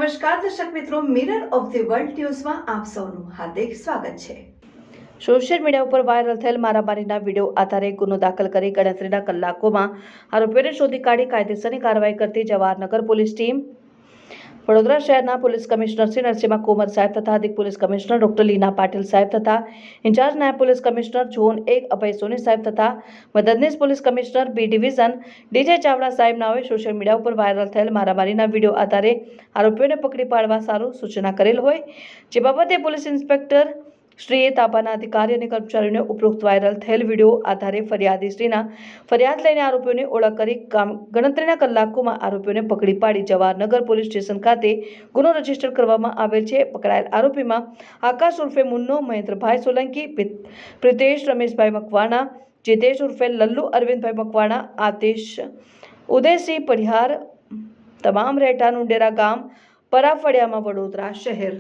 નમસ્કાર દર્શક મિત્રો, મિરર ઓફ ધી વર્લ્ડ ન્યૂઝમાં આપ સૌનું હાર્દિક સ્વાગત છે। સોશિયલ મીડિયા ઉપર વાયરલ થયેલ મારામારીના વિડીયો આધારે ગુનો દાખલ કરી ગણતરીના કલાકોમાં આરોપીઓને શોધી કાઢી કાયદેસરની કાર્યવાહી કરતી જવાહરનગર પોલીસ ટીમ વડોદરા શહેરના પોલીસ કમિશનર શ્રી નરસિંહ કુમાર સાહેબ તથા અધિક police commissioner doctor Leena Patil સાહેબ તથા ઇન્ચાર્જ નાયબ police commissioner zone 1 Abhay Soni સાહેબ તથા મદદનીશ police commissioner B division DJ Chavda સાહેબ નાઓએ સોશિયલ મીડિયા ઉપર વાયરલ થયેલ મારામારીના વિડીયો આધારે આરોપીઓને પકડી પાડવા સારું સૂચના કરેલ હોય, જે બાબતે પોલીસ ઇન્સ્પેક્ટર શ્રીએ તાબાના અધિકારી અને કર્મચારીઓને ઉપરોક્ત વાયરલ થયેલ વિડીયો આધારે ફરિયાદી શ્રીના ફરિયાદ લઈને આરોપીઓની ઓળખ કરી ગણતરીના કલાકોમાં આરોપીઓને પકડી પાડી જવાહરનગર પોલીસ સ્ટેશન ખાતે ગુનો રજીસ્ટર કરવામાં આવેલ છે। પકડાયેલ આરોપીમાં આકાશ ઉર્ફે મુન્નો મહેન્દ્રભાઈ સોલંકી, પ્રિતેશ રમેશભાઈ મકવાણા, જીતેશ ઉર્ફે લલ્લુ અરવિંદભાઈ મકવાણા, આતિશ ઉદયસિંહ પઢિયાર, તમામ રહેઠાણ ઉંડેરા ગામ, પરાફળિયામાં, વડોદરા શહેર।